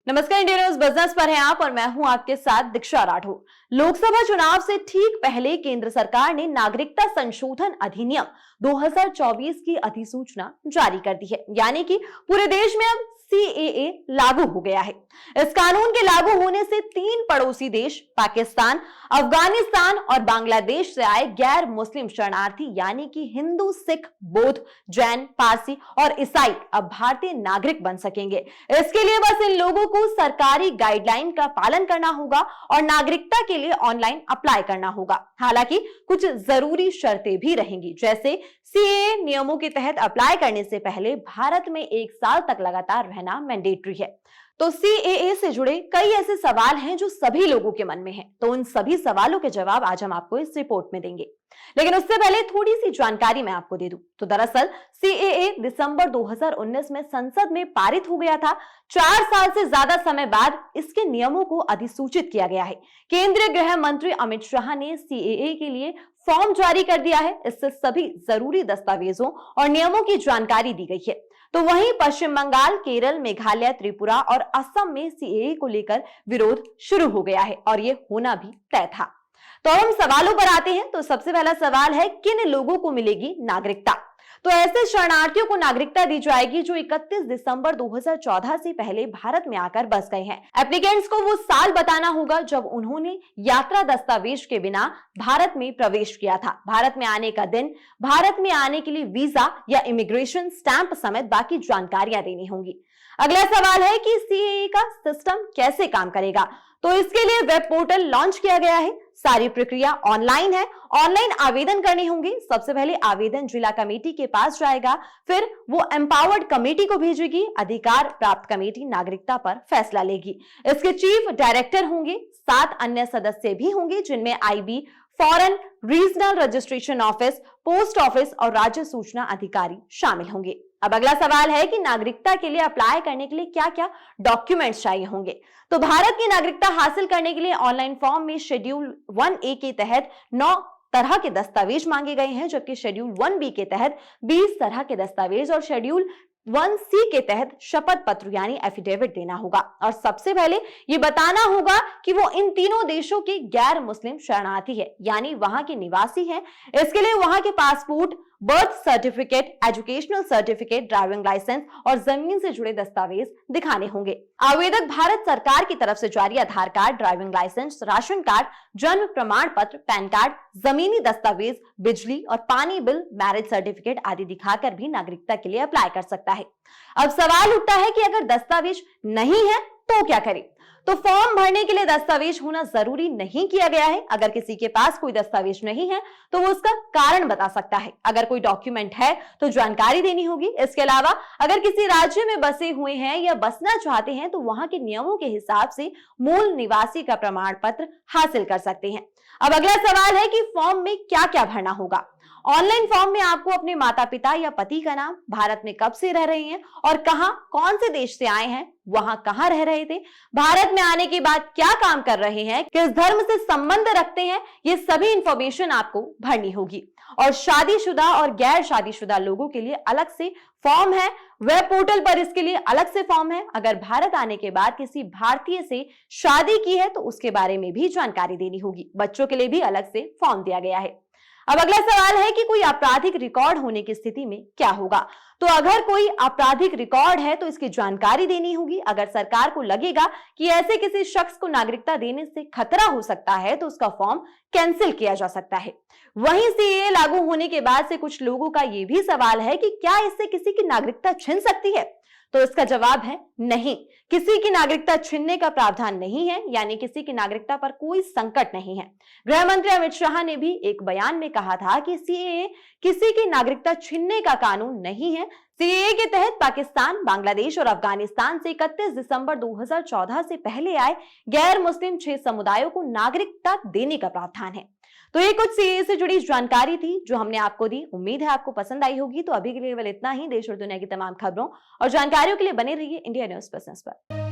नमस्कार, India news business पर हैं आप और मैं हूं आपके साथ दीक्षा राठौर। लोकसभा चुनाव से ठीक पहले केंद्र सरकार ने नागरिकता संशोधन अधिनियम 2024 की अधिसूचना जारी कर दी है, यानी कि पूरे देश में अब सीएए लागू हो गया है। इस कानून के लागू होने से 3 पड़ोसी देश पाकिस्तान, अफगानिस्तान और बांग्लादेश से आए गैर मुस्लिम शरणार्थी यानी कि हिंदू, सिख, बौद्ध, जैन, पारसी और ईसाई अब भारतीय नागरिक बन सकेंगे। इसके लिए बस इन लोगों को सरकारी गाइडलाइन का पालन करना होगा और नागरिकता के लिए ऑनलाइन अप्लाई करना होगा। हालांकि कुछ जरूरी शर्तें भी रहेंगी, जैसे सीएए नियमों के तहत अप्लाई करने से पहले भारत में 1 साल तक लगातार रहना मैंडेटरी है। तो सीएए से जुड़े कई ऐसे सवाल हैं जो सभी लोगों के मन में हैं, तो उन सभी सवालों के जवाब आज हम आपको इस रिपोर्ट में देंगे। लेकिन उससे पहले थोड़ी सी जानकारी मैं आपको दे दूं। तो दरअसल सीएए दिसंबर 2019 में संसद में पारित हो गया था। 4 साल से ज्यादा समय बाद इसके नियमों को अधिसूचित किया गया है। केंद्रीय गृह मंत्री अमित शाह ने सीएए के लिए फॉर्म जारी कर दिया है। इससे सभी जरूरी दस्तावेजों और नियमों की जानकारी दी गई है। तो वहीं पश्चिम बंगाल, केरल, मेघालय, त्रिपुरा और असम में सीएए को लेकर विरोध शुरू हो गया है और ये होना भी तय था। तो हम सवालों पर आते हैं। तो सबसे पहला सवाल है, किन लोगों को मिलेगी नागरिकता? तो ऐसे शरणार्थियों को नागरिकता दी जाएगी जो 31 दिसंबर 2014 से पहले भारत में आकर बस गए हैं। एप्लीकेंट्स को वो साल बताना होगा जब उन्होंने यात्रा दस्तावेज के बिना भारत में प्रवेश किया था। भारत में आने का दिन, भारत में आने के लिए वीजा या इमिग्रेशन स्टैंप समेत बाकी जानकारियां देनी होंगी। अगला सवाल है कि सीएए का सिस्टम कैसे काम करेगा? तो इसके लिए वेब पोर्टल लॉन्च किया गया है। सारी प्रक्रिया ऑनलाइन है। ऑनलाइन आवेदन करने होंगे। सबसे पहले आवेदन जिला कमेटी के पास जाएगा, फिर वो एम्पावर्ड कमेटी को भेजेगी। अधिकार प्राप्त कमेटी नागरिकता पर फैसला लेगी। इसके चीफ डायरेक्टर होंगे। 7 अन्य सदस्य भी होंगे, जिनमें IB, foreign regional registration office, post office और राज्य सूचना अधिकारी शामिल होंगे। अब अगला सवाल है कि नागरिकता के लिए अप्लाई करने के लिए क्या-क्या डॉक्यूमेंट्स चाहिए होंगे? तो भारत की नागरिकता हासिल करने के लिए ऑनलाइन फॉर्म में शेड्यूल 1A के तहत 9 तरह के दस्तावेज मांगे गए हैं, जबकि शेड्यूल 1B के तहत 20 तरह के दस्तावेज और शेड्यूल 1C के तहत शपथ पत्र यानी एफिडेविट देना होगा। और सबसे पहले ये बताना होगा कि वो इन तीनों देशों के गैर मुस्लिम शरणार्थी है, यानी वहां के निवासी हैं। इसके लिए वहां के passport, birth certificate, educational certificate, driving licence और जमीन से जुड़े दस्तावेज दिखाने होंगे। आवेदक भारत सरकार की तरफ से जारी Aadhaar card, driving licence, ration card, जन्म प्रमाण पत्र, पैन कार्ड, जमीनी दस्तावेज, बिजली और पानी बिल, मैरिज सर्टिफिकेट आदि दिखाकर भी नागरिकता के लिए अप्लाई कर सकता है। अब सवाल उठता है कि अगर दस्तावेज नहीं है तो क्या करें? तो फॉर्म भरने के लिए दस्तावेज होना जरूरी नहीं किया गया है। अगर किसी के पास कोई दस्तावेज नहीं है तो वो उसका कारण बता सकता है। अगर कोई डॉक्यूमेंट है तो जानकारी देनी होगी। इसके अलावा अगर किसी राज्य में बसे हुए हैं या बसना चाहते हैं तो वहां के नियमों के हिसाब से मूल निवासी का प्रमाण पत्र हासिल कर सकते हैं। अब अगला सवाल है कि फॉर्म में क्या क्या भरना होगा? ऑनलाइन फॉर्म में आपको अपने माता पिता या पति का नाम, भारत में कब से रह रहे हैं और कहां, कौन से देश से आए हैं, वहां कहां रह रहे थे, भारत में आने के बाद क्या काम कर रहे हैं, किस धर्म से संबंध रखते हैं, ये सभी इंफॉर्मेशन आपको भरनी होगी। और शादीशुदा और गैर शादीशुदा लोगों के लिए अलग से फॉर्म है। वेब पोर्टल पर इसके लिए अलग से फॉर्म है। अगर भारत आने के बाद किसी भारतीय से शादी की है तो उसके बारे में भी जानकारी देनी होगी। बच्चों के लिए भी अलग से फॉर्म दिया गया है। अब अगला सवाल है कि कोई आपराधिक रिकॉर्ड होने की स्थिति में क्या होगा? तो अगर कोई आपराधिक रिकॉर्ड है तो इसकी जानकारी देनी होगी। अगर सरकार को लगेगा कि ऐसे किसी शख्स को नागरिकता देने से खतरा हो सकता है तो उसका फॉर्म कैंसिल किया जा सकता है। वहीं सीएए लागू होने के बाद से कुछ लोगों का यह भी सवाल है कि क्या इससे किसी की नागरिकता छिन सकती है? तो इसका जवाब है नहीं। किसी की नागरिकता छीनने का प्रावधान नहीं है, यानी किसी की नागरिकता पर कोई संकट नहीं है। गृह मंत्री अमित शाह ने भी एक बयान में कहा था कि सीएए किसी की नागरिकता छीनने का कानून नहीं है। सीएए के तहत पाकिस्तान, बांग्लादेश और अफगानिस्तान से 31 दिसंबर 2014 से पहले आए गैर मुस्लिम 6 समुदायों को नागरिकता देने का प्रावधान है। तो ये कुछ सीएए से जुड़ी जानकारी थी जो हमने आपको दी। उम्मीद है आपको पसंद आई होगी। तो अभी के लिए केवल इतना ही। देश और दुनिया की तमाम खबरों और जानकारियों के लिए बने रहिए इंडिया न्यूज बिजनेस पर।